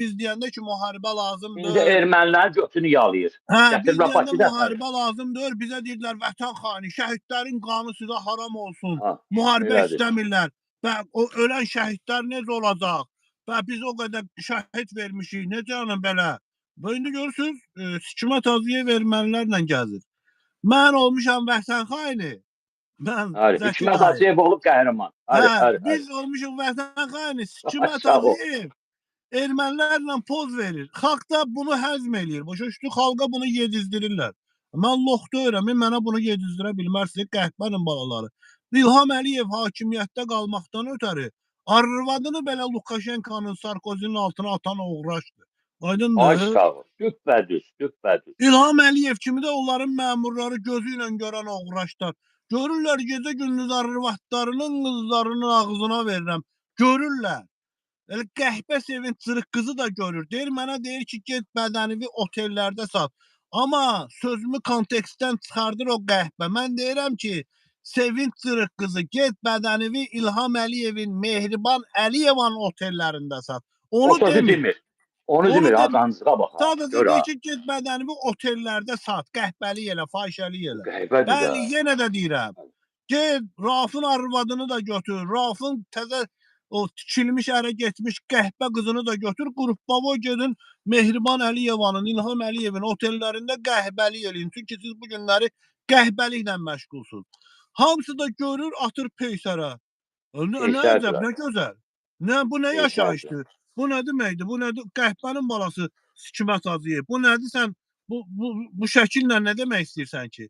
biz deyəndə ki, müharibə İndi lazımdır. ermənilərin götünü yalayır. Hə, biz Gətiriblər deyəndə Bakıda. müharibə lazımdır. Bizə deyirlər vətən xaini, şəhidlərin qanı sizə haram olsun. Ha, Müharibə elədir. istəmirlər. Və o ölən şəhidlər necə olacaq? Və biz o qədər şəhid vermişik. Necə yəni belə? Və indi görürsüz, Hikmət Hacıyev ermənilərlə gəzir. Mən olmuşam vətən xaini. Mən Bəli, Zəki Hikmət dayı. Hacıyev olub qəhrəman. Hə, Bəli, bəli, bəli. biz olmuşuq vətən xaini. Ay, Hikmət sağ ol. Hacıyev ermənilərlə poz verir. Xalq da bunu həzm eləyir. Başa düşdü, xalqa bunu yedizdirirlər. Mən lox deyirəm, mənə bunu yedizdirə bilmərsiniz, qəhbənin balaları. İlham Əliyev hakimiyyətdə qalmaqdan ötəri arvadını belə Lukashenkonun, Sarkozinin altına atan uğraşdı. Ay, Aydındır? sağ ol. Düppədüz, düppədüz. İlham Əliyev kimi də onların məmurları gözü ilə görən uğraşlar. Görürlər gecə gündüz arvadlarının, qızlarının ağzına verirəm. Görürlər. Elə qəhbə Sevinç Cırıq qızı da görür. Deyir mənə deyir ki, get bədənivi otellərdə sat. Amma sözümü kontekstdən çıxardır o qəhbə. Mən deyirəm ki, Sevinç Cırıq qızı get bədənivi İlham Əliyevin, Mehriban Əliyevan otellərində sat. O sözü demir. Onu demir, ha, qancığa bax. Sadəcə deyir ki, get bədənivi otellərdə sat. Qəhbəli elə, fahişəli elə. Qəhbədir də. Bəli, yenə də deyirəm. Get, Rafın arvadını da götür. Rafın təzə o tikilmiş ərə getmiş qəhbə qızını da götür. Qrupbavo gedin Mehriban Əliyevanın, İlham Əliyevin otellərində qəhbəli eləyin. Çünki siz bu günləri qəhbəliklə məşğulsunuz. Hamısı da görür, atır peysərə. Nə əcəb, nə gözəl. Bu nə yaşayışdır? Bu nə deməkdir? Bu nədir? Qəhbənin balası Hikmət Hacıyev. Bu nədir sən? Bu şəkillə nə demək istəyirsən ki?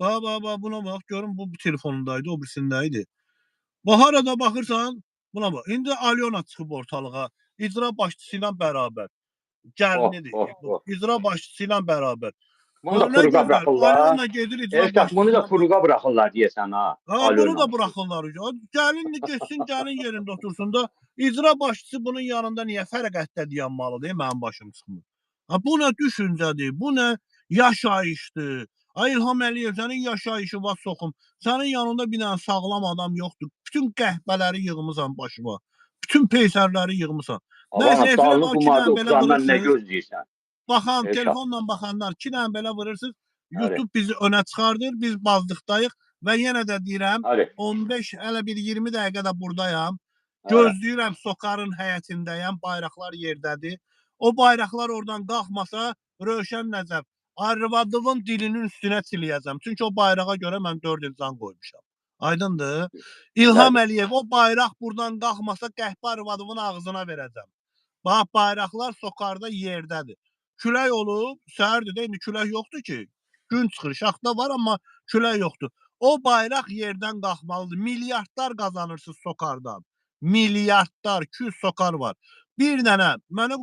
Bax, buna bax, görün bu telefonundaydı, o birisindəydi. Bax, harada baxırsan, buna bax. İndi Alyona çıxıb ortalığa, icra başçısı ilə bərabər. Gəlinidir. İcra başçısı ilə bərabər. Bunu da furuqa bıraxırlar. Alyona gedir icra başçısı. Bunu da furuqa bıraxırlar deyəsən, ha. Bunu da bıraxırlar. Gəlin getsin, gəlin yerində otursun da. İcra başçısı bunun yanında niyə fərəqətdə dayanmalıdır, mənim başım çıxmır. Bu nə düşüncədir, bu nə yaşayışdır. Ay İlham Əliyev, sənin yaşayışı var soxum. Sənin yanında bir dənə sağlam adam yoxdur. Bütün qəhbələri yığmısan başıma. Bütün peysərləri yığmısan. Allah'ın sağlığı qumarda oturandan nə gözləyirsən? Baxan, telefonla baxanlar 2 dənə belə vurursunuz. YouTube bizi önə çıxardır, biz bazlıqdayıq və yenə də deyirəm, 15, hələ bir 20 dəqiqə də buradayam. Gözləyirəm, Sokarın həyətindəyəm, bayraqlar yerdədir. O bayraqlar oradan qalxmasa, Rövşən Nəcəf, arvadımın dilinin üstünə çiləyəcəm. Çünki o bayrağa görə mən 4 il can qoymuşam. Aydındır? İlham Əliyev, o bayraq buradan qalxmasa, qəhbə arvadımın ağzına verəcəm. Bax, bayraqlar Sokarda yerdədir. Külək olub, səhərdir də, indi külək yoxdur ki. Gün çıxır, şaxta var, amma külək yoxdur. O bayraq yerdən qalxmalıdır. Milyardlar qazanırsınız Sokardan. Milyardlar, 200 Sokar var. Bir dənə, mənə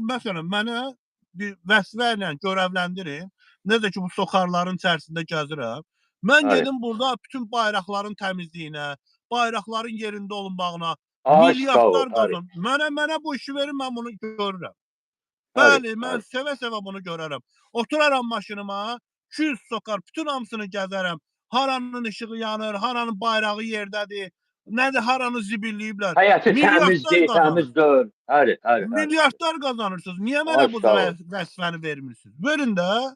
bir vəzifə ilə görevləndirin. Necə ki, bu Sokarların içərisində gəzirəm. Mən gedim burada bütün bayraqların təmizliyinə, bayraqların yerində olunmağına, milyardlar qazan. Mənə bu işi verin, mən bunu görürəm. Bəli, mən sevə-sevə bunu görərəm. Oturaram maşınıma, 200 Sokar, bütün hamısını gəzərəm. Haranın işığı yanır, haranın bayrağı yerdədir. Nədir, haranı zibilləyiblər. Həyəti təmizdir, təmizdir. Milyardlar qazanırsınız. Niyə mənə bu vəzifəni vermirsiniz? Verin də.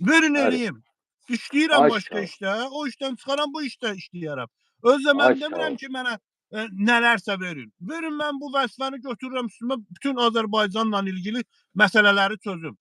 Verin eləyim. İşləyirəm başqa işdə. O işdən çıxaram, bu işdə işləyərəm. Özlə mən demirəm ki, mənə nələrsə verin. Verin, mən bu vəzifəni götürürəm üstümə, bütün Azərbaycanla ilgili məsələləri çözüm.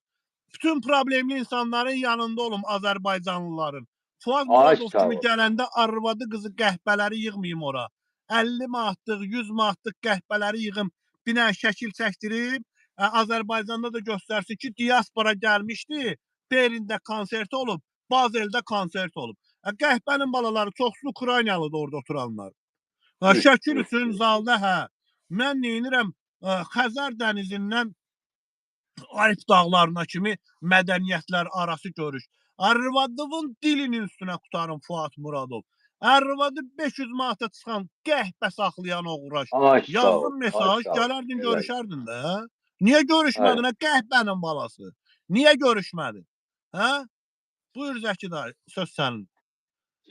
Bütün problemli insanların yanında olum Azərbaycanlıların. Fuad Muradov kimi gələndə arvadı qızı qəhbələri yığmayım ora. 50 manatlıq, 100 manatlıq qəhbələri yığım, bir dənə şəkil çəkdirib, Azərbaycanda da göstərsin ki, diaspora gəlmişdi, Berində konsert olub, Bazeldə konsert olub. Qəhbənin balaları çoxsu Ukraynalıdır orada oturanlar. Şəkil üçün zalda, mən neyinirəm, Xəzər dənizindən Alp dağlarına kimi mədəniyyətlər arası görüş. Arvadımın dilinin üstünə qutarım Fuad Muradov. Arvadı 500 manata çıxan qəhbə saxlayan uğraş. Yazdım mesaj, gələrdin, görüşərdin də. Niyə görüşmədin, qəhbənin balası? Niyə görüşmədin? Buyur Zəki dayı, söz sənin.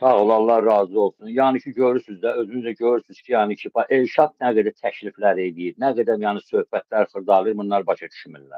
Sağ ol, Allah razı olsun. Yəni ki, görürsüz də, özünüz də görürsüz ki, yəni ki, Elşad nə qədər təkliflər edir, nə qədər yəni söhbətlər xırdalır, bunlar başa düşmürlər.